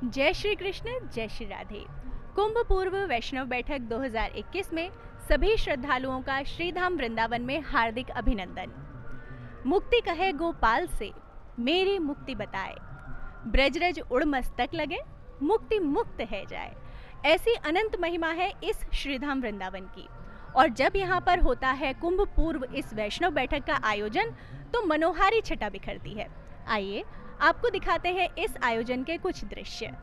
जय श्री कृष्ण, जय श्री राधे। कुंभ पूर्व वैष्णव बैठक 2021 में सभी श्रद्धालुओं का श्रीधाम वृंदावन में हार्दिक अभिनंदन। मुक्ति कहे गोपाल से, मेरी मुक्ति बताए, ब्रजरज उड़ मस्तक लगे, मुक्ति मुक्त है जाए। ऐसी अनंत महिमा है इस श्रीधाम वृंदावन की। और जब यहाँ पर होता है कुंभ पूर्व इस वैष्णव बैठक का आयोजन, तो मनोहारी छटा बिखरती है। आइए आपको दिखाते हैं इस आयोजन के कुछ दृश्य।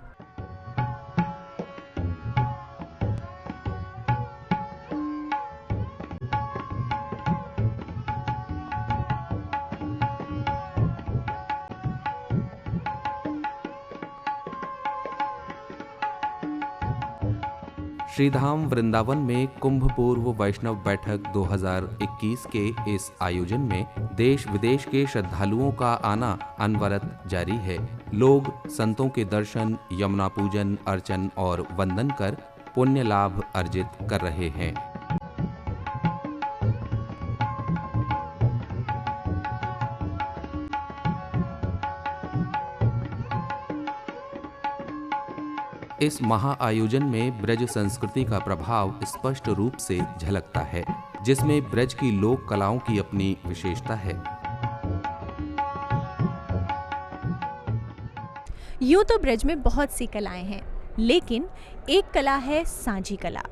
श्रीधाम वृंदावन में कुंभ पूर्व वैष्णव बैठक 2021 के इस आयोजन में देश विदेश के श्रद्धालुओं का आना अनवरत जारी है। लोग संतों के दर्शन, यमुना पूजन, अर्चन और वंदन कर पुण्य लाभ अर्जित कर रहे हैं। इस महा आयोजन में ब्रज संस्कृति का प्रभाव स्पष्ट रूप से झलकता है, जिसमें ब्रज की लोक कलाओं की अपनी विशेषता है। यूं तो ब्रज में बहुत सी कलाएं हैं, लेकिन एक कला है सांझी कला।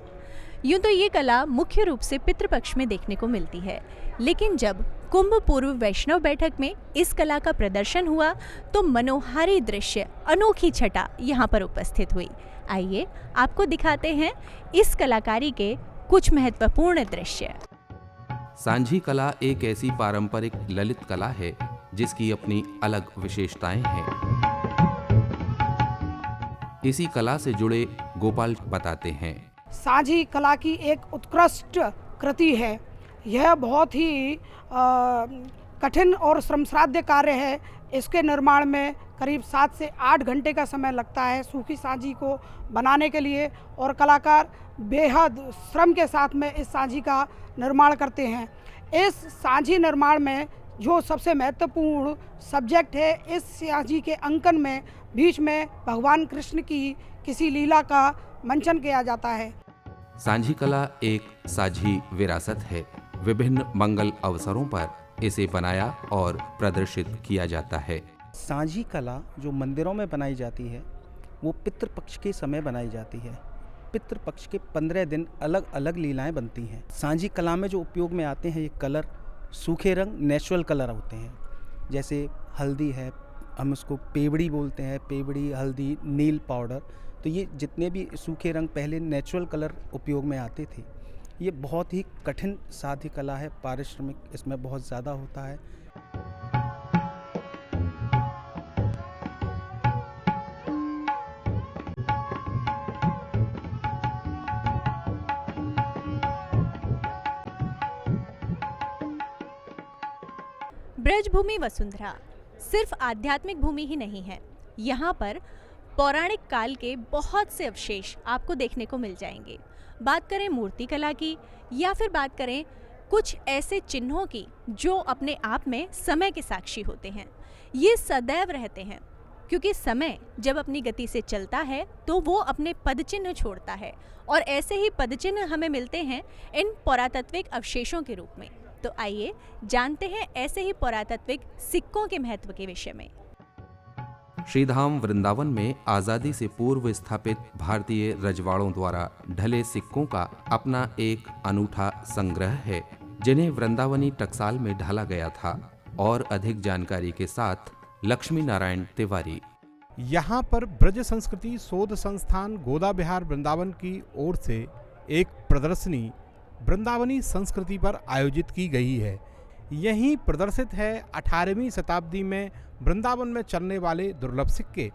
यूं तो ये कला मुख्य रूप से पितृपक्ष में देखने को मिलती है, लेकिन जब कुंभ पूर्व वैष्णव बैठक में इस कला का प्रदर्शन हुआ तो मनोहारी दृश्य, अनोखी छटा यहाँ पर उपस्थित हुई। आइए आपको दिखाते हैं इस कलाकारी के कुछ महत्वपूर्ण दृश्य। सांझी कला एक ऐसी पारंपरिक ललित कला है जिसकी अपनी अलग विशेषताएं हैं। इसी कला से जुड़े गोपाल बताते हैं। सांझी कला की एक उत्कृष्ट कृति है। यह बहुत ही कठिन और श्रमसाध्य कार्य है। इसके निर्माण में करीब 7 से 8 घंटे का समय लगता है सूखी सांझी को बनाने के लिए, और कलाकार बेहद श्रम के साथ में इस सांझी का निर्माण करते हैं। इस सांझी निर्माण में जो सबसे महत्वपूर्ण सब्जेक्ट है, इस सांझी के अंकन में बीच में भगवान कृष्ण की किसी लीला का मंचन किया जाता है। सांझी कला एक साझी विरासत है। विभिन्न मंगल अवसरों पर इसे बनाया और प्रदर्शित किया जाता है। सांझी कला जो मंदिरों में बनाई जाती है वो पितृपक्ष के समय बनाई जाती है। पितृपक्ष के 15 दिन अलग अलग लीलाएं बनती हैं। सांझी कला में जो उपयोग में आते हैं ये कलर, सूखे रंग, नेचुरल कलर होते हैं। जैसे हल्दी है, हम उसको पेवड़ी बोलते हैं, पेवड़ी, हल्दी, नील पाउडर। तो ये जितने भी सूखे रंग पहले नेचुरल कलर उपयोग में आते थे। ये बहुत ही कठिन साध्य कला है, पारिश्रमिक इसमें बहुत ज़्यादा होता है। ब्रजभूमि वसुंधरा सिर्फ आध्यात्मिक भूमि ही नहीं है। यहाँ पर पौराणिक काल के बहुत से अवशेष आपको देखने को मिल जाएंगे। बात करें मूर्ति कला की, या फिर बात करें कुछ ऐसे चिन्हों की जो अपने आप में समय के साक्षी होते हैं। ये सदैव रहते हैं, क्योंकि समय जब अपनी गति से चलता है तो वो अपने पदचिन्ह छोड़ता है, और ऐसे ही पदचिन्ह हमें मिलते हैं इन पुरातात्विक अवशेषों के रूप में। तो आइए जानते हैं ऐसे ही पुरातात्विक सिक्कों के महत्व के विषय में। श्रीधाम वृंदावन में आजादी से पूर्व स्थापित भारतीय रजवाड़ों द्वारा ढले सिक्कों का अपना एक अनूठा संग्रह है, जिन्हें वृंदावनी टकसाल में ढाला गया था। और अधिक जानकारी के साथ लक्ष्मी नारायण तिवारी। यहाँ पर ब्रज संस्कृति शोध संस्थान गोदा बिहार वृंदावन की ओर से एक प्रदर्शनी वृंदावनी संस्कृति पर आयोजित की गई है। यहीं प्रदर्शित है 18वीं शताब्दी में वृंदावन में चलने वाले दुर्लभ सिक्के,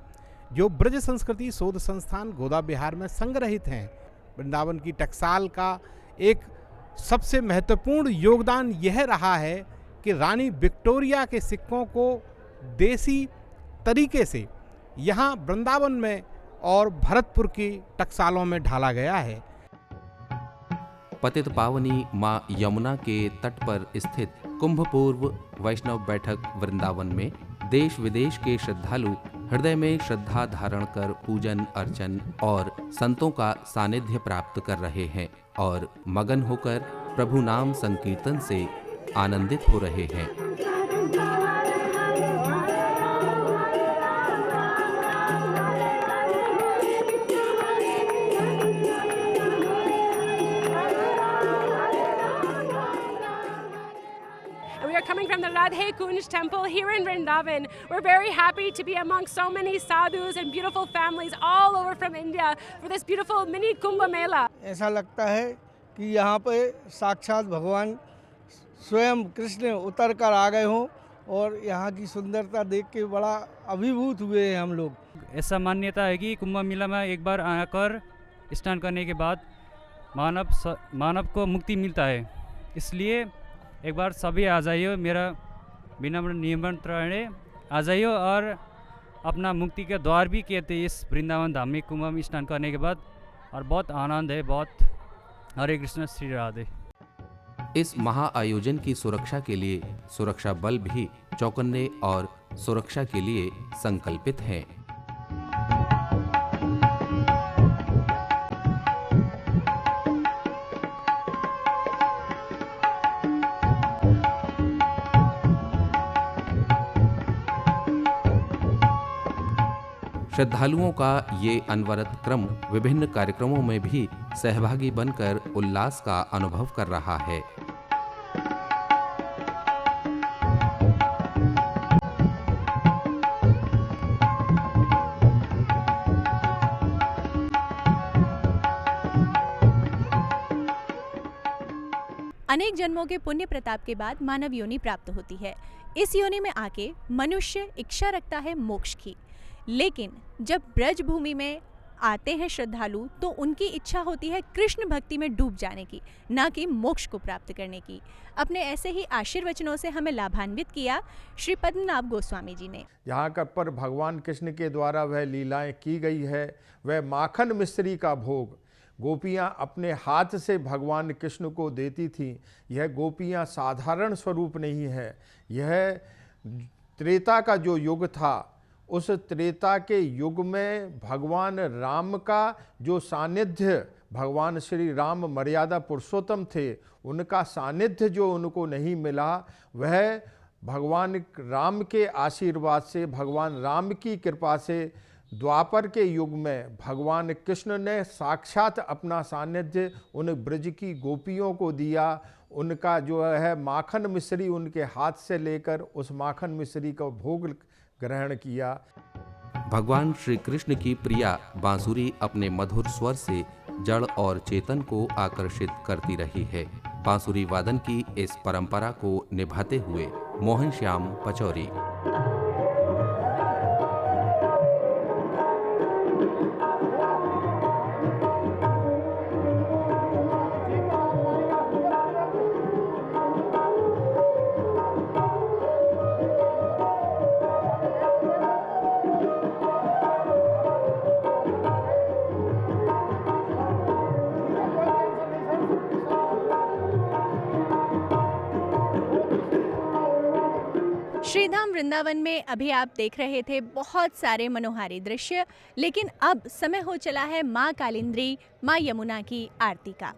जो ब्रज संस्कृति शोध संस्थान गोदा बिहार में संग्रहित हैं। वृंदावन की टकसाल का एक सबसे महत्वपूर्ण योगदान यह रहा है कि रानी विक्टोरिया के सिक्कों को देसी तरीके से यहाँ वृंदावन में और भरतपुर की टकसालों में ढाला गया है। पतित पावनी मां यमुना के तट पर स्थित कुंभ पूर्व वैष्णव बैठक वृंदावन में देश विदेश के श्रद्धालु हृदय में श्रद्धा धारण कर पूजन अर्चन और संतों का सानिध्य प्राप्त कर रहे हैं और मगन होकर प्रभु नाम संकीर्तन से आनंदित हो रहे हैं। We are coming from the Radhe Kunj temple here in Vrindavan. We're very happy to be among so many sadhus and beautiful families all over from India for this beautiful mini Kumbh Mela. ऐसा लगता है कि यहाँ पे साक्षात भगवान स्वयं कृष्ण उतर कर आ गए हों और यहाँ की सुंदरता देख के बड़ा अभिभूत हुए हैं हम लोग। ऐसा मान्यता है कि कुंभ मेला में एक बार आकर स्नान करने के बाद मानव को मुक्ति मिलता है, इसलिए एक बार सभी आ जाइए, मेरा विनम्र निमंत्रण है, आ जाइए और अपना मुक्ति के द्वार भी कहते हैं इस वृंदावन धाम में कुंभ में स्नान करने के बाद, और बहुत आनंद है। बहुत हरे कृष्ण श्री राधे। इस महा आयोजन की सुरक्षा के लिए सुरक्षा बल भी चौकन्ने और सुरक्षा के लिए संकल्पित हैं। श्रद्धालुओं का ये अनवरत क्रम विभिन्न कार्यक्रमों में भी सहभागी बनकर उल्लास का अनुभव कर रहा है। अनेक जन्मों के पुण्य प्रताप के बाद मानव योनि प्राप्त होती है। इस योनि में आके मनुष्य इच्छा रखता है मोक्ष की, लेकिन जब ब्रज भूमि में आते हैं श्रद्धालु तो उनकी इच्छा होती है कृष्ण भक्ति में डूब जाने की, ना कि मोक्ष को प्राप्त करने की। अपने ऐसे ही आशीर्वचनों से हमें लाभान्वित किया श्री पद्मनाभ गोस्वामी जी ने। यहाँ पर भगवान कृष्ण के द्वारा वह लीलाएं की गई है, वह माखन मिश्री का भोग गोपियाँ अपने हाथ से भगवान कृष्ण को देती थीं। यह गोपियाँ साधारण स्वरूप नहीं है, यह त्रेता का जो युग था, उस त्रेता के युग में भगवान राम का जो सानिध्य, भगवान श्री राम मर्यादा पुरुषोत्तम थे, उनका सानिध्य जो उनको नहीं मिला, वह भगवान राम के आशीर्वाद से, भगवान राम की कृपा से द्वापर के युग में भगवान कृष्ण ने साक्षात अपना सानिध्य उन ब्रज की गोपियों को दिया। उनका जो है माखन मिश्री उनके हाथ से लेकर उस माखन मिश्री का भोग ग्रहण किया। भगवान श्री कृष्ण की प्रिया बांसुरी अपने मधुर स्वर से जड़ और चेतन को आकर्षित करती रही है। बांसुरी वादन की इस परंपरा को निभाते हुए मोहन श्याम पचौरी। श्रीधाम वृंदावन में अभी आप देख रहे थे बहुत सारे मनोहारी दृश्य, लेकिन अब समय हो चला है माँ कालिंद्री, माँ यमुना की आरती का।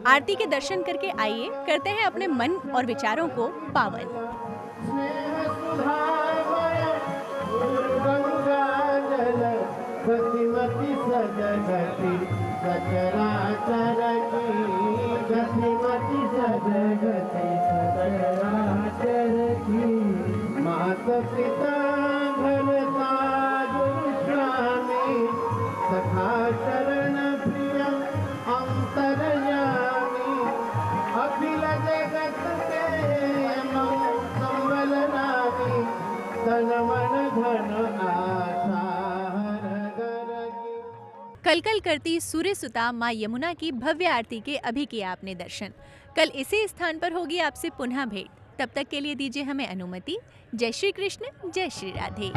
आरती के दर्शन करके आइए, करते हैं अपने मन और विचारों को पावन। माता पिता भरता गुरुस्वामी सखा शरण प्रिय अंतरयामी अखिल जगत के संबल नामी तन मन धन आशा कल करती सूर्य सुता माँ यमुना की भव्य आरती के अभी किया आपने दर्शन। कल इसी स्थान पर होगी आपसे पुनः भेंट। तब तक के लिए दीजिए हमें अनुमति। जय श्री कृष्ण, जय श्री राधे।